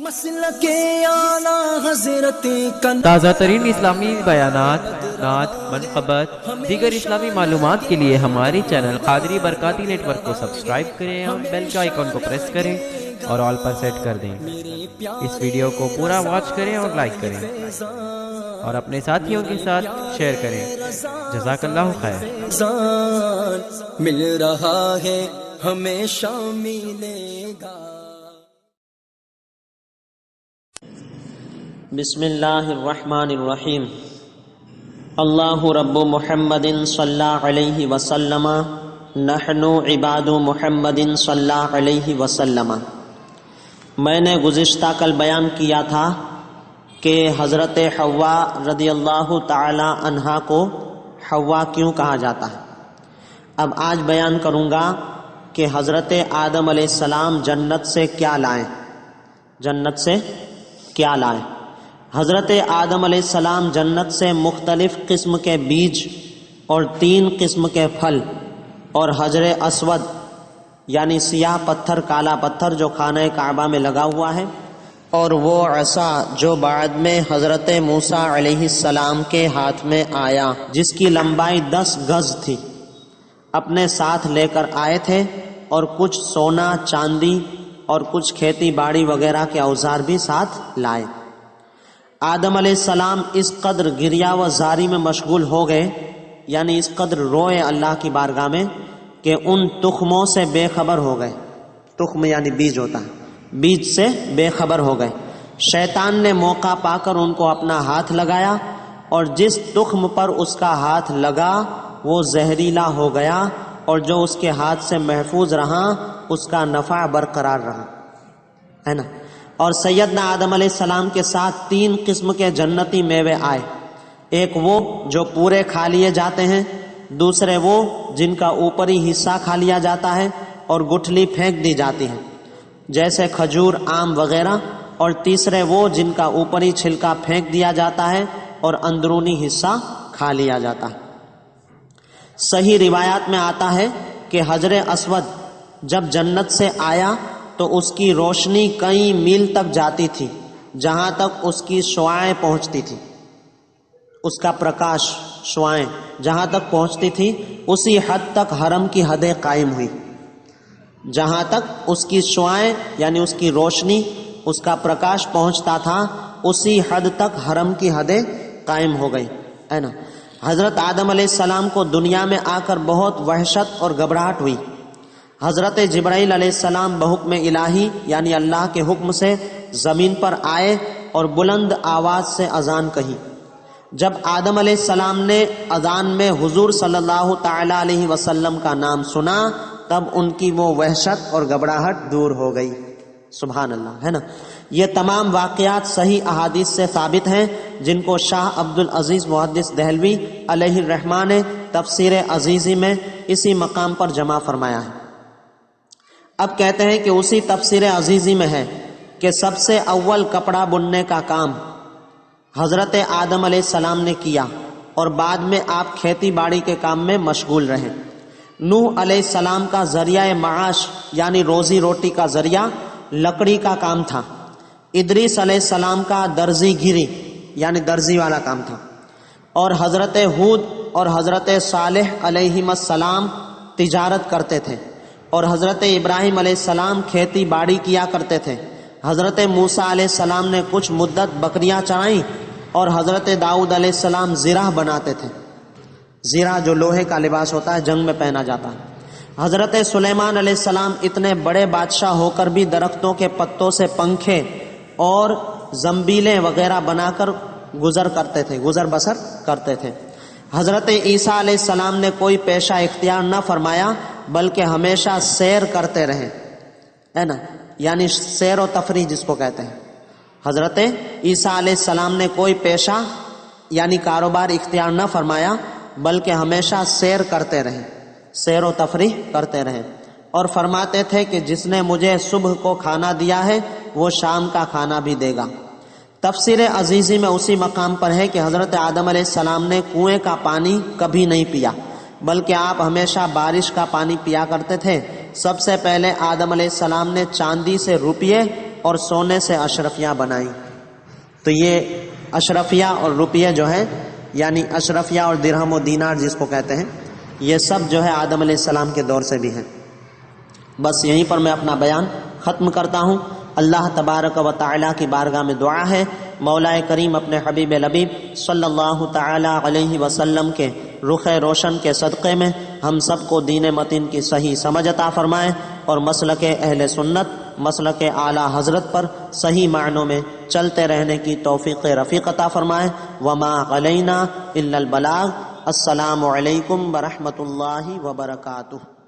مسلک اعلیٰ حضرت تازہ ترین اسلامی بیانات، نعت، منقبت، دیگر اسلامی معلومات کے لیے ہمارے چینل قادری برکاتی نیٹ ورک کو سبسکرائب کریں اور بیل کے آئیکن کو پریس کریں اور آل پر سیٹ کر دیں۔ اس ویڈیو کو پورا واچ کریں اور لائک کریں اور اپنے ساتھیوں کے ساتھ شیئر کریں۔ جزاک اللہ خیر۔ مل رہا ہے ہمیشہ ملے گا۔ بسم اللہ الرحمن الرحیم۔ اللہ رب محمد صلی علیہ وسلم، نحن عباد محمد صلی علیہ وسلم۔ میں نے گزشتہ کل بیان کیا تھا کہ حضرت حوا رضی اللہ تعالی عنہا کو حوا کیوں کہا جاتا ہے۔ اب آج بیان کروں گا کہ حضرت آدم علیہ السلام جنت سے کیا لائیں، جنت سے کیا لائیں۔ حضرت آدم علیہ السلام جنت سے مختلف قسم کے بیج اور 3 قسم کے پھل اور حجر اسود یعنی سیاہ پتھر، کالا پتھر جو خانہ کعبہ میں لگا ہوا ہے، اور وہ عصا جو بعد میں حضرت موسیٰ علیہ السلام کے ہاتھ میں آیا، جس کی لمبائی 10 گز تھی، اپنے ساتھ لے کر آئے تھے، اور کچھ سونا، چاندی اور کچھ کھیتی باڑی وغیرہ کے اوزار بھی ساتھ لائے۔ آدم علیہ السلام اس قدر گریا و زاری میں مشغول ہو گئے، یعنی اس قدر روئے اللہ کی بارگاہ میں کہ ان تخموں سے بے خبر ہو گئے۔ تخم یعنی بیج ہوتا ہے، بیج سے بے خبر ہو گئے۔ شیطان نے موقع پا کر ان کو اپنا ہاتھ لگایا، اور جس تخم پر اس کا ہاتھ لگا وہ زہریلا ہو گیا، اور جو اس کے ہاتھ سے محفوظ رہا اس کا نفع برقرار رہا، ہے نا۔ اور سیدنا آدم علیہ السلام کے ساتھ 3 قسم کے جنتی میوے آئے۔ ایک وہ جو پورے کھا لیے جاتے ہیں، دوسرے وہ جن کا اوپری حصہ کھا لیا جاتا ہے اور گٹھلی پھینک دی جاتی ہے جیسے کھجور، آم وغیرہ، اور تیسرے وہ جن کا اوپری چھلکا پھینک دیا جاتا ہے اور اندرونی حصہ کھا لیا جاتا ہے۔ صحیح روایات میں آتا ہے کہ حجر اسود جب جنت سے آیا تو اس کی روشنی کئی میل تک جاتی تھی، جہاں تک اس کی شعاعیں پہنچتی تھی۔ اس کا پرکاش، شعاعیں جہاں تک پہنچتی تھی اسی حد تک حرم کی حدیں قائم ہوئی۔ جہاں تک اس کی شعاعیں یعنی اس کی روشنی، اس کا پرکاش پہنچتا تھا، اسی حد تک حرم کی حدیں قائم ہو گئی، ہے نا۔ حضرت آدم علیہ السلام کو دنیا میں آ کر بہت وحشت اور گھبراہٹ ہوئی۔ حضرت جبرائیل علیہ السلام بحکم الہی یعنی اللہ کے حکم سے زمین پر آئے اور بلند آواز سے اذان کہی۔ جب آدم علیہ السلام نے اذان میں حضور صلی اللہ تعالی علیہ وسلم کا نام سنا، تب ان کی وہ وحشت اور گھبراہٹ دور ہو گئی۔ سبحان اللہ، ہے نا۔ یہ تمام واقعات صحیح احادیث سے ثابت ہیں، جن کو شاہ عبد العزیز محدث دہلوی علیہ الرحمہ نے تفسیر عزیزی میں اسی مقام پر جمع فرمایا ہے۔ اب کہتے ہیں کہ اسی تفسیر عزیزی میں ہے کہ سب سے اول کپڑا بننے کا کام حضرت آدم علیہ السلام نے کیا، اور بعد میں آپ کھیتی باڑی کے کام میں مشغول رہے۔ نوح علیہ السلام کا ذریعہ معاش یعنی روزی روٹی کا ذریعہ لکڑی کا کام تھا۔ ادریس علیہ السلام کا درزی گیری یعنی درزی والا کام تھا، اور حضرت ہود اور حضرت صالح علیہ السلام تجارت کرتے تھے، اور حضرت ابراہیم علیہ السلام کھیتی باڑی کیا کرتے تھے۔ حضرت موسیٰ علیہ السلام نے کچھ مدت بکریاں چرائیں، اور حضرت داؤد علیہ السلام زرہ بناتے تھے۔ زرہ جو لوہے کا لباس ہوتا ہے، جنگ میں پہنا جاتا ہے۔ حضرت سلیمان علیہ السلام اتنے بڑے بادشاہ ہو کر بھی درختوں کے پتوں سے پنکھے اور زنبیلیں وغیرہ بنا کر گزر بسر کرتے تھے۔ حضرت عیسیٰ علیہ السلام نے کوئی پیشہ اختیار نہ فرمایا، بلکہ ہمیشہ سیر کرتے رہے، ہے نا، یعنی سیر و تفریح جس کو کہتے ہیں۔ حضرت عیسیٰ علیہ السلام نے کوئی پیشہ یعنی کاروبار اختیار نہ فرمایا، بلکہ ہمیشہ سیر کرتے رہے، سیر و تفریح کرتے رہے، اور فرماتے تھے کہ جس نے مجھے صبح کو کھانا دیا ہے وہ شام کا کھانا بھی دے گا۔ تفسیر عزیزی میں اسی مقام پر ہے کہ حضرت آدم علیہ السلام نے کنویں کا پانی کبھی نہیں پیا، بلکہ آپ ہمیشہ بارش کا پانی پیا کرتے تھے۔ سب سے پہلے آدم علیہ السلام نے چاندی سے روپیے اور سونے سے اشرفیہ بنائیں۔ تو یہ اشرفیہ اور روپیہ جو ہیں، یعنی اشرفیہ اور درہم و دینار جس کو کہتے ہیں، یہ سب جو ہے آدم علیہ السلام کے دور سے بھی ہیں۔ بس یہیں پر میں اپنا بیان ختم کرتا ہوں۔ اللہ تبارک و تعالیٰ کی بارگاہ میں دعا ہے مولا کریم اپنے حبیب لبیب صلی اللہ تعالی علیہ وسلم کے رخ روشن کے صدقے میں ہم سب کو دین متین کی صحیح سمجھ عطا فرمائے اور مسلک اہل سنت، مسلک اعلیٰ حضرت پر صحیح معنوں میں چلتے رہنے کی توفیق رفیق عطا فرمائے۔ وما علینا الا البلاغ۔ السلام علیکم ورحمۃ اللہ وبرکاتہ۔